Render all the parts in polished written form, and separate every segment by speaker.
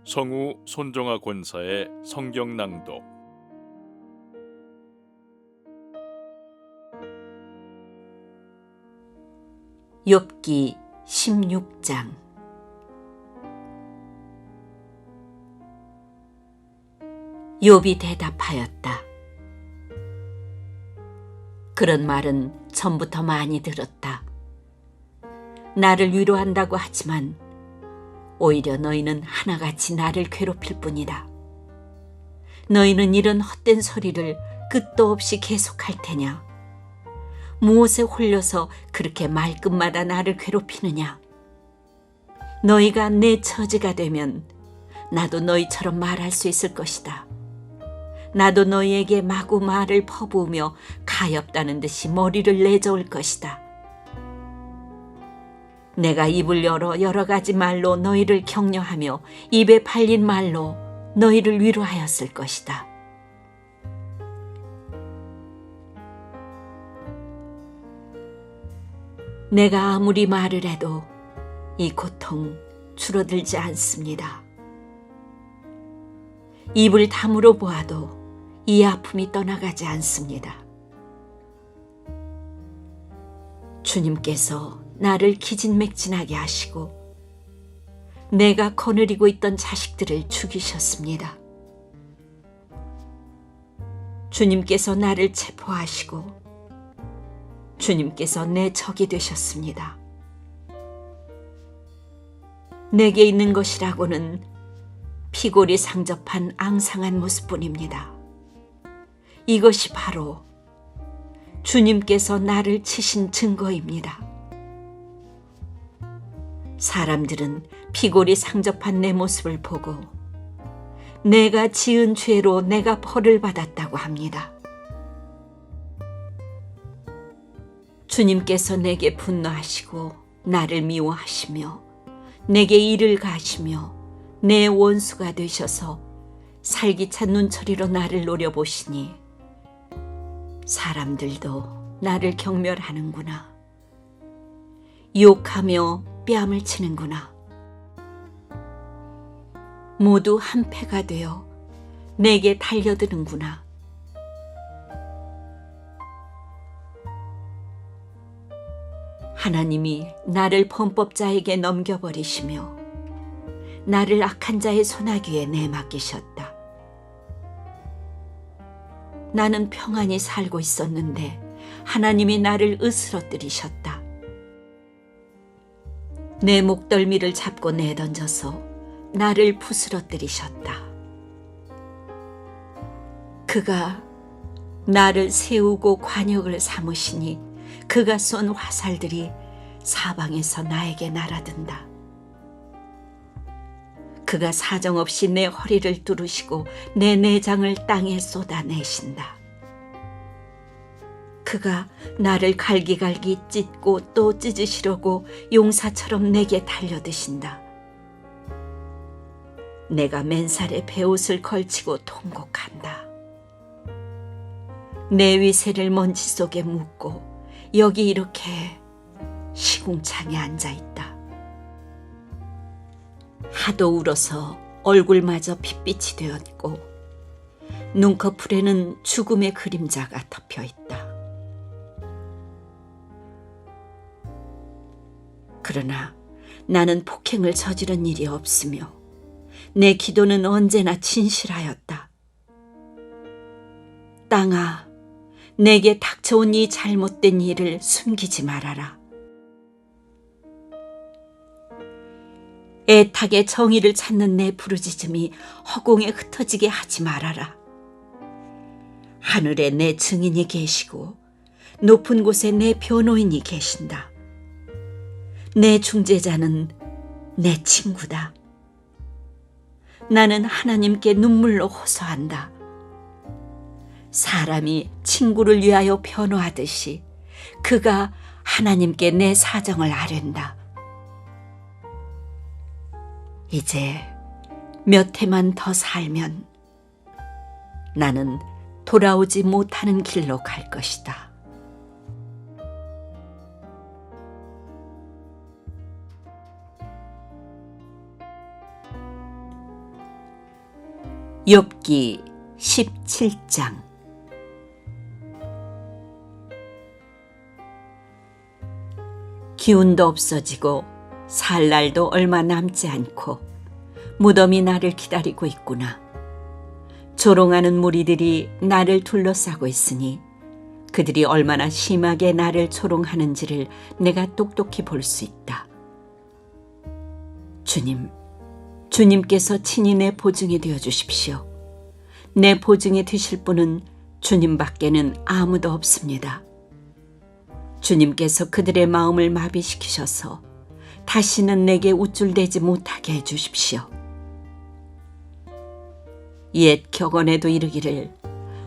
Speaker 1: 성우 손정아 권사의 성경 낭독.
Speaker 2: 욥기 16장. 욥이 대답하였다. 그런 말은 전부터 많이 들었다. 나를 위로한다고 하지만 오히려 너희는 하나같이 나를 괴롭힐 뿐이다. 너희는 이런 헛된 소리를 끝도 없이 계속할 테냐? 무엇에 홀려서 그렇게 말끝마다 나를 괴롭히느냐? 너희가 내 처지가 되면 나도 너희처럼 말할 수 있을 것이다. 나도 너희에게 마구 말을 퍼부으며 가엾다는 듯이 머리를 내저을 것이다. 내가 입을 열어 여러 가지 말로 너희를 격려하며 입에 팔린 말로 너희를 위로하였을 것이다. 내가 아무리 말을 해도 이 고통 줄어들지 않습니다. 입을 다물어 보아도 이 아픔이 떠나가지 않습니다. 주님께서 나를 기진맥진하게 하시고 내가 거느리고 있던 자식들을 죽이셨습니다. 주님께서 나를 체포하시고 주님께서 내 적이 되셨습니다. 내게 있는 것이라고는 피골이 상접한 앙상한 모습뿐입니다. 이것이 바로 주님께서 나를 치신 증거입니다. 사람들은 피골이 상접한 내 모습을 보고 내가 지은 죄로 내가 벌을 받았다고 합니다. 주님께서 내게 분노하시고 나를 미워하시며 내게 이를 가하시며 내 원수가 되셔서 살기찬 눈초리로 나를 노려보시니 사람들도 나를 경멸하는구나. 욕하며 뺨을 치는구나. 모두 한패가 되어 내게 달려드는구나. 하나님이 나를 범법자에게 넘겨버리시며 나를 악한 자의 손아귀에 내맡기셨다. 나는 평안히 살고 있었는데 하나님이 나를 으스러뜨리셨다. 내 목덜미를 잡고 내던져서 나를 부스러뜨리셨다. 그가 나를 세우고 관역을 삼으시니 그가 쏜 화살들이 사방에서 나에게 날아든다. 그가 사정없이 내 허리를 뚫으시고 내 내장을 땅에 쏟아내신다. 그가 나를 갈기갈기 찢고 또 찢으시려고 용사처럼 내게 달려드신다. 내가 맨살에 베옷을 걸치고 통곡한다. 내 위세를 먼지 속에 묻고 여기 이렇게 시궁창에 앉아있다. 하도 울어서 얼굴마저 핏빛이 되었고 눈꺼풀에는 죽음의 그림자가 덮여있다. 그러나 나는 폭행을 저지른 일이 없으며 내 기도는 언제나 진실하였다. 땅아, 내게 닥쳐온 이 잘못된 일을 숨기지 말아라. 애타게 정의를 찾는 내 부르짖음이 허공에 흩어지게 하지 말아라. 하늘에 내 증인이 계시고 높은 곳에 내 변호인이 계신다. 내 중재자는 내 친구다. 나는 하나님께 눈물로 호소한다. 사람이 친구를 위하여 변호하듯이 그가 하나님께 내 사정을 아랜다. 이제 몇 해만 더 살면 나는 돌아오지 못하는 길로 갈 것이다. 욥기 17장. 기운도 없어지고 살 날도 얼마 남지 않고 무덤이 나를 기다리고 있구나. 조롱하는 무리들이 나를 둘러싸고 있으니 그들이 얼마나 심하게 나를 조롱하는지를 내가 똑똑히 볼 수 있다. 주님께서 친히 내 보증이 되어 주십시오. 내 보증이 되실 분은 주님밖에는 아무도 없습니다. 주님께서 그들의 마음을 마비시키셔서 다시는 내게 우쭐대지 못하게 해주십시오. 옛 격언에도 이르기를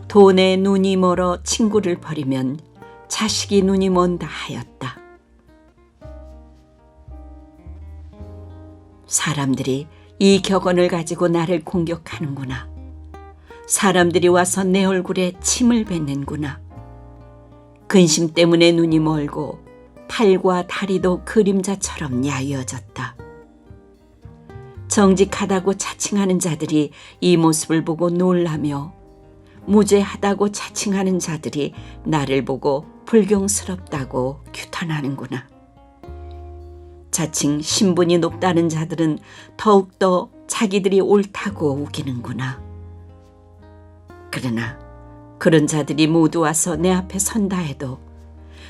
Speaker 2: 돈에 눈이 멀어 친구를 버리면 자식이 눈이 먼다 하였다. 사람들이 이 격언을 가지고 나를 공격하는구나. 사람들이 와서 내 얼굴에 침을 뱉는구나. 근심 때문에 눈이 멀고 팔과 다리도 그림자처럼 야위어졌다. 정직하다고 자칭하는 자들이 이 모습을 보고 놀라며 무죄하다고 자칭하는 자들이 나를 보고 불경스럽다고 규탄하는구나. 자칭 신분이 높다는 자들은 더욱더 자기들이 옳다고 우기는구나. 그러나 그런 자들이 모두 와서 내 앞에 선다 해도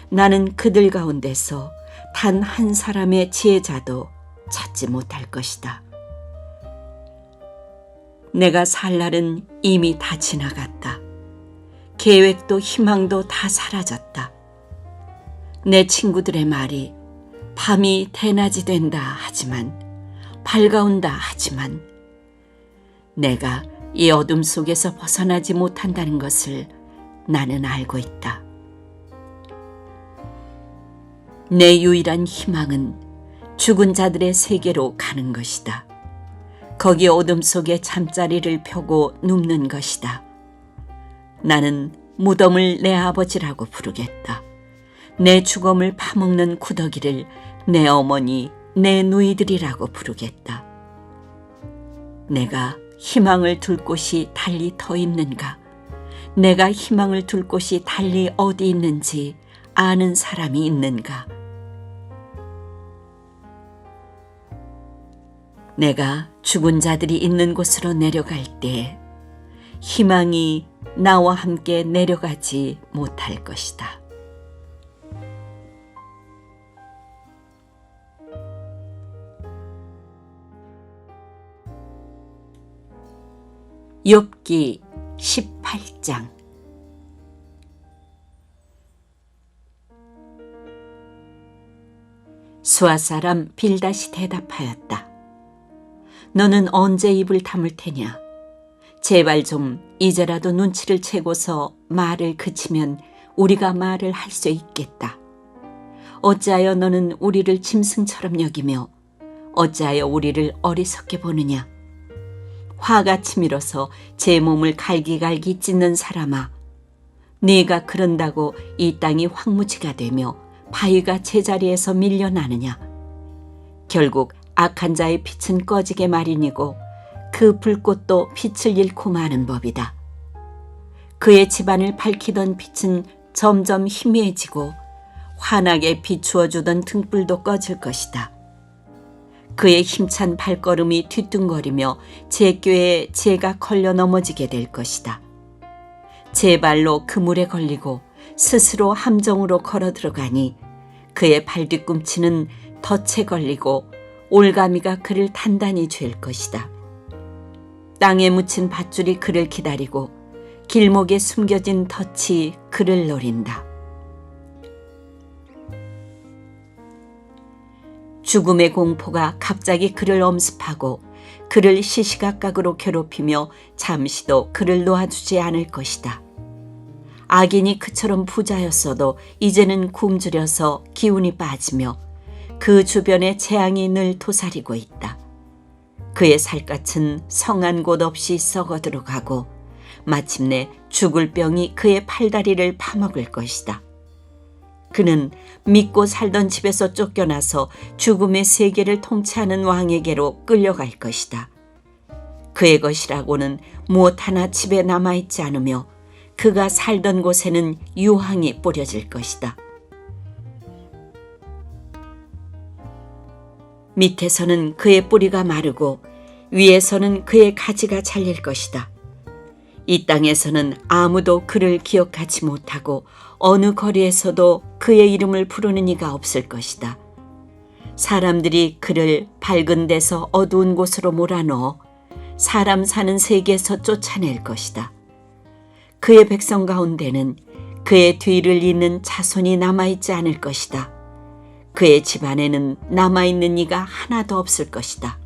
Speaker 2: 나는 그들 가운데서 단 한 사람의 지혜자도 찾지 못할 것이다. 내가 살 날은 이미 다 지나갔다. 계획도 희망도 다 사라졌다. 내 친구들의 말이 밤이 대낮이 된다 하지만, 밝아온다 하지만 내가 이 어둠 속에서 벗어나지 못한다는 것을 나는 알고 있다. 내 유일한 희망은 죽은 자들의 세계로 가는 것이다. 거기 어둠 속에 잠자리를 펴고 눕는 것이다. 나는 무덤을 내 아버지라고 부르겠다. 내 죽음을 파먹는 구더기를 내 어머니, 내 누이들이라고 부르겠다. 내가 희망을 둘 곳이 달리 더 있는가? 내가 희망을 둘 곳이 달리 어디 있는지 아는 사람이 있는가? 내가 죽은 자들이 있는 곳으로 내려갈 때 희망이 나와 함께 내려가지 못할 것이다. 욥기 18장. 수아 사람 빌닷이 대답하였다. 너는 언제 입을 다물 테냐? 제발 좀 이제라도 눈치를 채고서 말을 그치면 우리가 말을 할 수 있겠다. 어찌하여 너는 우리를 짐승처럼 여기며 어찌하여 우리를 어리석게 보느냐? 화가 치밀어서 제 몸을 갈기갈기 찢는 사람아, 네가 그런다고 이 땅이 황무지가 되며 바위가 제자리에서 밀려나느냐? 결국 악한 자의 빛은 꺼지게 마련이고 그 불꽃도 빛을 잃고 마는 법이다. 그의 집안을 밝히던 빛은 점점 희미해지고 환하게 비추어주던 등불도 꺼질 것이다. 그의 힘찬 발걸음이 뒤뚱거리며 제 꾀에 제가 걸려 넘어지게 될 것이다. 제 발로 그물에 걸리고 스스로 함정으로 걸어 들어가니 그의 발 뒤꿈치는 덫에 걸리고 올가미가 그를 단단히 죄일 것이다. 땅에 묻힌 밧줄이 그를 기다리고 길목에 숨겨진 덫이 그를 노린다. 죽음의 공포가 갑자기 그를 엄습하고 그를 시시각각으로 괴롭히며 잠시도 그를 놓아주지 않을 것이다. 악인이 그처럼 부자였어도 이제는 굶주려서 기운이 빠지며 그 주변에 재앙이 늘 도사리고 있다. 그의 살갗은 성한 곳 없이 썩어 들어가고 마침내 죽을 병이 그의 팔다리를 파먹을 것이다. 그는 믿고 살던 집에서 쫓겨나서 죽음의 세계를 통치하는 왕에게로 끌려갈 것이다. 그의 것이라고는 무엇 하나 집에 남아있지 않으며 그가 살던 곳에는 유황이 뿌려질 것이다. 밑에서는 그의 뿌리가 마르고 위에서는 그의 가지가 잘릴 것이다. 이 땅에서는 아무도 그를 기억하지 못하고 어느 거리에서도 그의 이름을 부르는 이가 없을 것이다. 사람들이 그를 밝은 데서 어두운 곳으로 몰아넣어 사람 사는 세계에서 쫓아낼 것이다. 그의 백성 가운데는 그의 뒤를 잇는 자손이 남아있지 않을 것이다. 그의 집안에는 남아있는 이가 하나도 없을 것이다.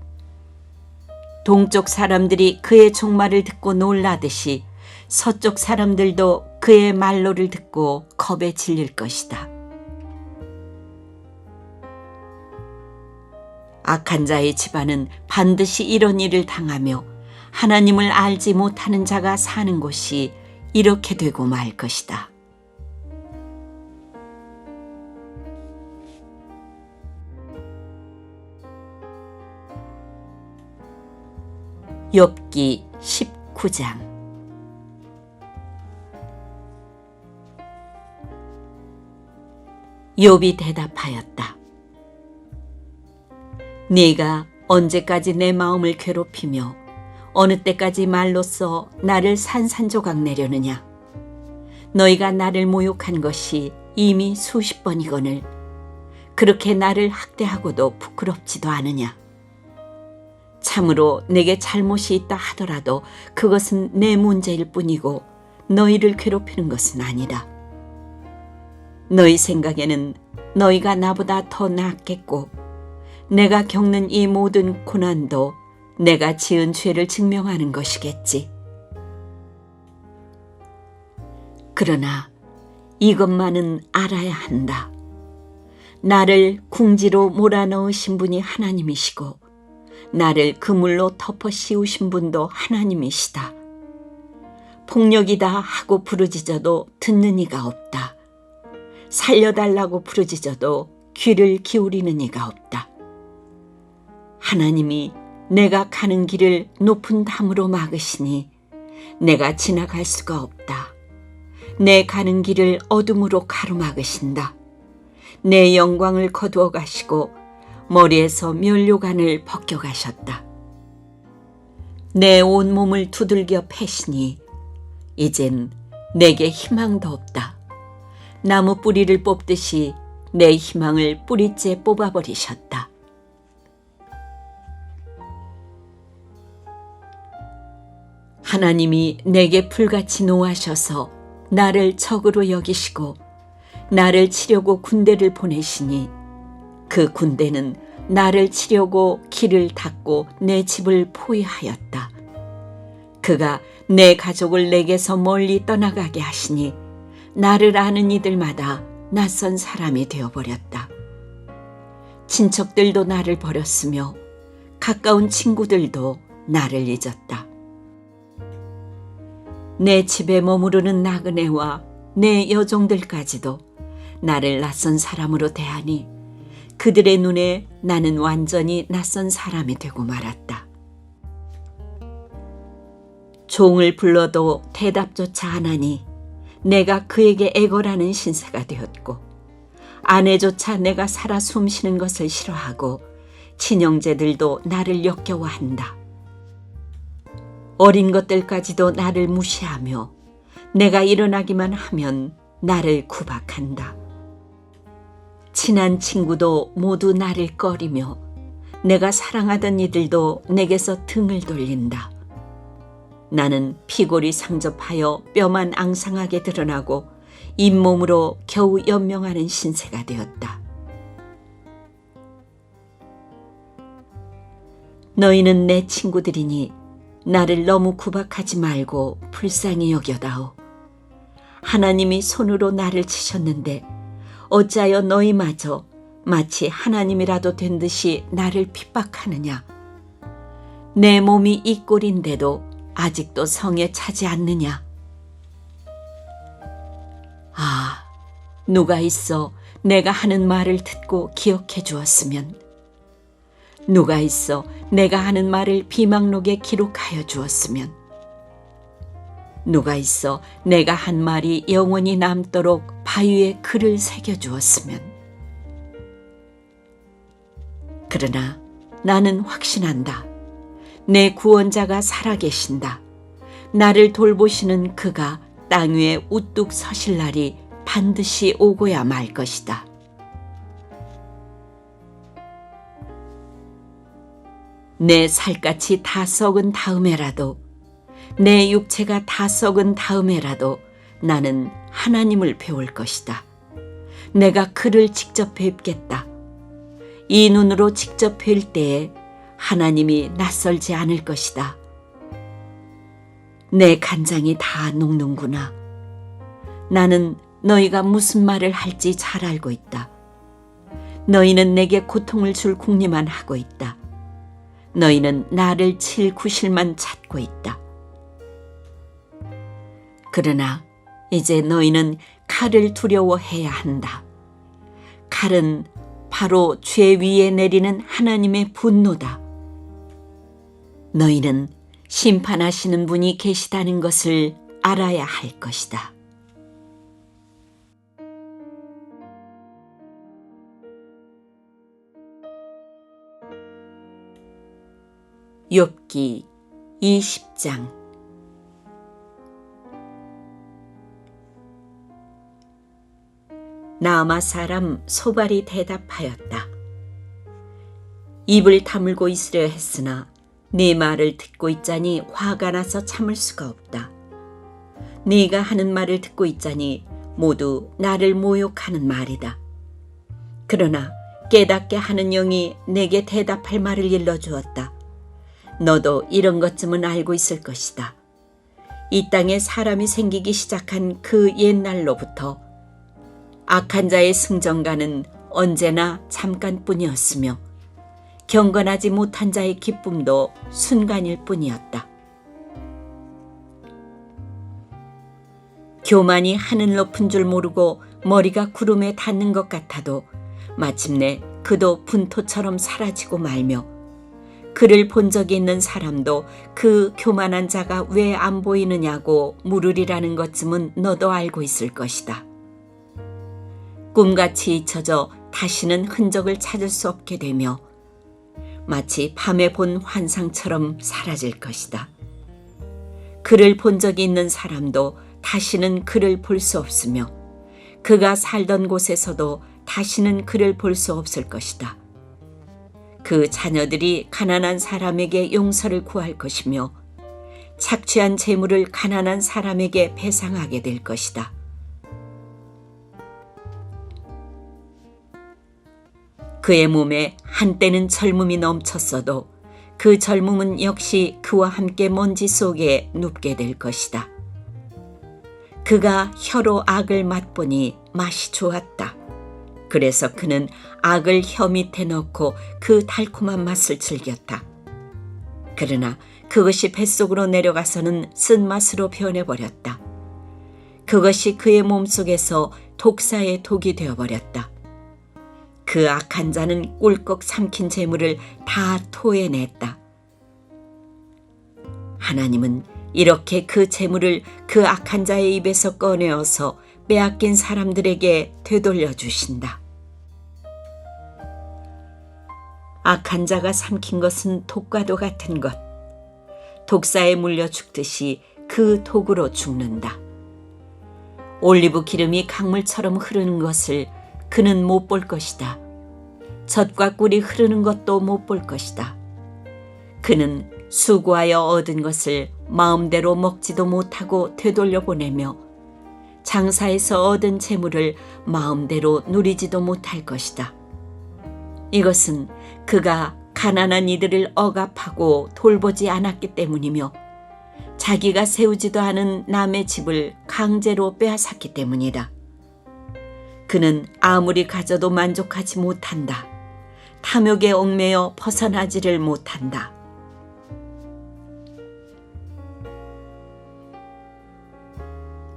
Speaker 2: 동쪽 사람들이 그의 종말을 듣고 놀라듯이 서쪽 사람들도 그의 말로를 듣고 겁에 질릴 것이다. 악한 자의 집안은 반드시 이런 일을 당하며 하나님을 알지 못하는 자가 사는 곳이 이렇게 되고 말 것이다. 욥기 19장. 욥이 대답하였다. 네가 언제까지 내 마음을 괴롭히며 어느 때까지 말로써 나를 산산조각 내려느냐. 너희가 나를 모욕한 것이 이미 수십 번이거늘 그렇게 나를 학대하고도 부끄럽지도 않으냐. 참으로 내게 잘못이 있다 하더라도 그것은 내 문제일 뿐이고 너희를 괴롭히는 것은 아니다. 너희 생각에는 너희가 나보다 더 낫겠고 내가 겪는 이 모든 고난도 내가 지은 죄를 증명하는 것이겠지. 그러나 이것만은 알아야 한다. 나를 궁지로 몰아넣으신 분이 하나님이시고 나를 그물로 덮어 씌우신 분도 하나님이시다. 폭력이다 하고 부르짖어도 듣는 이가 없다. 살려달라고 부르짖어도 귀를 기울이는 이가 없다. 하나님이 내가 가는 길을 높은 담으로 막으시니 내가 지나갈 수가 없다. 내 가는 길을 어둠으로 가로막으신다. 내 영광을 거두어 가시고 머리에서 면류관을 벗겨가셨다. 내 온몸을 두들겨 패시니 이젠 내게 희망도 없다. 나무 뿌리를 뽑듯이 내 희망을 뿌리째 뽑아버리셨다. 하나님이 내게 불같이 노하셔서 나를 적으로 여기시고 나를 치려고 군대를 보내시니 그 군대는 나를 치려고 길을 닫고 내 집을 포위하였다. 그가 내 가족을 내게서 멀리 떠나가게 하시니 나를 아는 이들마다 낯선 사람이 되어버렸다. 친척들도 나를 버렸으며 가까운 친구들도 나를 잊었다. 내 집에 머무르는 나그네와 내 여종들까지도 나를 낯선 사람으로 대하니 그들의 눈에 나는 완전히 낯선 사람이 되고 말았다. 종을 불러도 대답조차 안 하니 내가 그에게 애걸하는 신세가 되었고 아내조차 내가 살아 숨쉬는 것을 싫어하고 친형제들도 나를 역겨워한다. 어린 것들까지도 나를 무시하며 내가 일어나기만 하면 나를 구박한다. 친한 친구도 모두 나를 꺼리며 내가 사랑하던 이들도 내게서 등을 돌린다. 나는 피골이 상접하여 뼈만 앙상하게 드러나고 잇몸으로 겨우 연명하는 신세가 되었다. 너희는 내 친구들이니 나를 너무 구박하지 말고 불쌍히 여겨다오. 하나님이 손으로 나를 치셨는데 어찌하여 너희마저 마치 하나님이라도 된 듯이 나를 핍박하느냐. 내 몸이 이 꼴인데도 아직도 성에 차지 않느냐. 아, 누가 있어 내가 하는 말을 듣고 기억해 주었으면. 누가 있어 내가 하는 말을 비망록에 기록하여 주었으면, 누가 있어 내가 한 말이 영원히 남도록 바위에 글을 새겨 주었으면. 그러나 나는 확신한다. 내 구원자가 살아계신다. 나를 돌보시는 그가 땅 위에 우뚝 서실 날이 반드시 오고야 말 것이다. 내 살갗이 다 썩은 다음에라도, 내 육체가 다 썩은 다음에라도 나는 하나님을 배울 것이다. 내가 그를 직접 뵙겠다. 이 눈으로 직접 뵐 때에 하나님이 낯설지 않을 것이다. 내 간장이 다 녹는구나. 나는 너희가 무슨 말을 할지 잘 알고 있다. 너희는 내게 고통을 줄 궁리만 하고 있다. 너희는 나를 칠 구실만 찾고 있다. 그러나 이제 너희는 칼을 두려워해야 한다. 칼은 바로 죄 위에 내리는 하나님의 분노다. 너희는 심판하시는 분이 계시다는 것을 알아야 할 것이다. 욥기 20장. 나아마 사람 소발이 대답하였다. 입을 다물고 있으려 했으나 네 말을 듣고 있자니 화가 나서 참을 수가 없다. 네가 하는 말을 듣고 있자니 모두 나를 모욕하는 말이다. 그러나 깨닫게 하는 영이 내게 대답할 말을 일러주었다. 너도 이런 것쯤은 알고 있을 것이다. 이 땅에 사람이 생기기 시작한 그 옛날로부터 악한 자의 승전가는 언제나 잠깐뿐이었으며 경건하지 못한 자의 기쁨도 순간일 뿐이었다. 교만이 하늘 높은 줄 모르고 머리가 구름에 닿는 것 같아도 마침내 그도 분토처럼 사라지고 말며, 그를 본 적이 있는 사람도 그 교만한 자가 왜 안 보이느냐고 물으리라는 것쯤은 너도 알고 있을 것이다. 꿈같이 잊혀져 다시는 흔적을 찾을 수 없게 되며 마치 밤에 본 환상처럼 사라질 것이다. 그를 본 적이 있는 사람도 다시는 그를 볼 수 없으며 그가 살던 곳에서도 다시는 그를 볼 수 없을 것이다. 그 자녀들이 가난한 사람에게 용서를 구할 것이며 착취한 재물을 가난한 사람에게 배상하게 될 것이다. 그의 몸에 한때는 젊음이 넘쳤어도 그 젊음은 역시 그와 함께 먼지 속에 눕게 될 것이다. 그가 혀로 악을 맛보니 맛이 좋았다. 그래서 그는 악을 혀 밑에 넣고 그 달콤한 맛을 즐겼다. 그러나 그것이 뱃속으로 내려가서는 쓴맛으로 변해버렸다. 그것이 그의 몸속에서 독사의 독이 되어버렸다. 그 악한 자는 꿀꺽 삼킨 재물을 다 토해냈다. 하나님은 이렇게 그 재물을 그 악한 자의 입에서 꺼내어서 빼앗긴 사람들에게 되돌려 주신다. 악한 자가 삼킨 것은 독과도 같은 것. 독사에 물려 죽듯이 그 독으로 죽는다. 올리브 기름이 강물처럼 흐르는 것을 그는 못 볼 것이다. 젖과 꿀이 흐르는 것도 못 볼 것이다. 그는 수고하여 얻은 것을 마음대로 먹지도 못하고 되돌려 보내며 장사해서 얻은 재물을 마음대로 누리지도 못할 것이다. 이것은 그가 가난한 이들을 억압하고 돌보지 않았기 때문이며 자기가 세우지도 않은 남의 집을 강제로 빼앗았기 때문이다. 그는 아무리 가져도 만족하지 못한다. 탐욕에 얽매여 벗어나지를 못한다.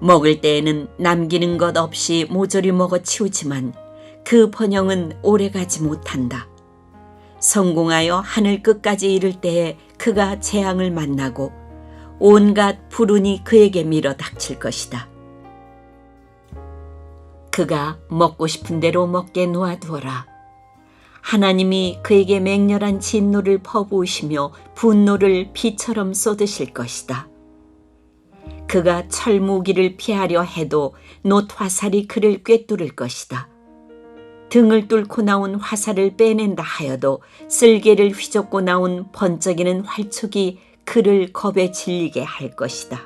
Speaker 2: 먹을 때에는 남기는 것 없이 모조리 먹어 치우지만 그 번영은 오래가지 못한다. 성공하여 하늘 끝까지 이를 때에 그가 재앙을 만나고 온갖 불운이 그에게 밀어 닥칠 것이다. 그가 먹고 싶은 대로 먹게 놓아두어라. 하나님이 그에게 맹렬한 진노를 퍼부으시며 분노를 비처럼 쏟으실 것이다. 그가 철무기를 피하려 해도 놋 화살이 그를 꿰뚫을 것이다. 등을 뚫고 나온 화살을 빼낸다 하여도 쓸개를 휘젓고 나온 번쩍이는 활촉이 그를 겁에 질리게 할 것이다.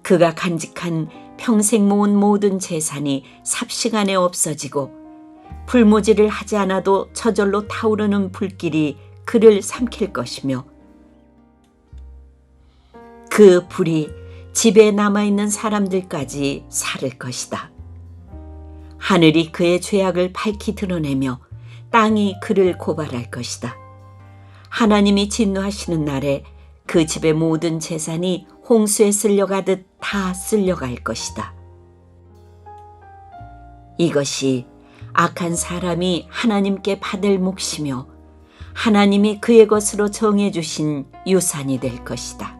Speaker 2: 그가 간직한 평생 모은 모든 재산이 삽시간에 없어지고 풀무지를 하지 않아도 저절로 타오르는 불길이 그를 삼킬 것이며 그 불이 집에 남아있는 사람들까지 사를 것이다. 하늘이 그의 죄악을 밝히 드러내며 땅이 그를 고발할 것이다. 하나님이 진노하시는 날에 그 집의 모든 재산이 홍수에 쓸려가듯 다 쓸려갈 것이다. 이것이 악한 사람이 하나님께 받을 몫이며 하나님이 그의 것으로 정해주신 유산이 될 것이다.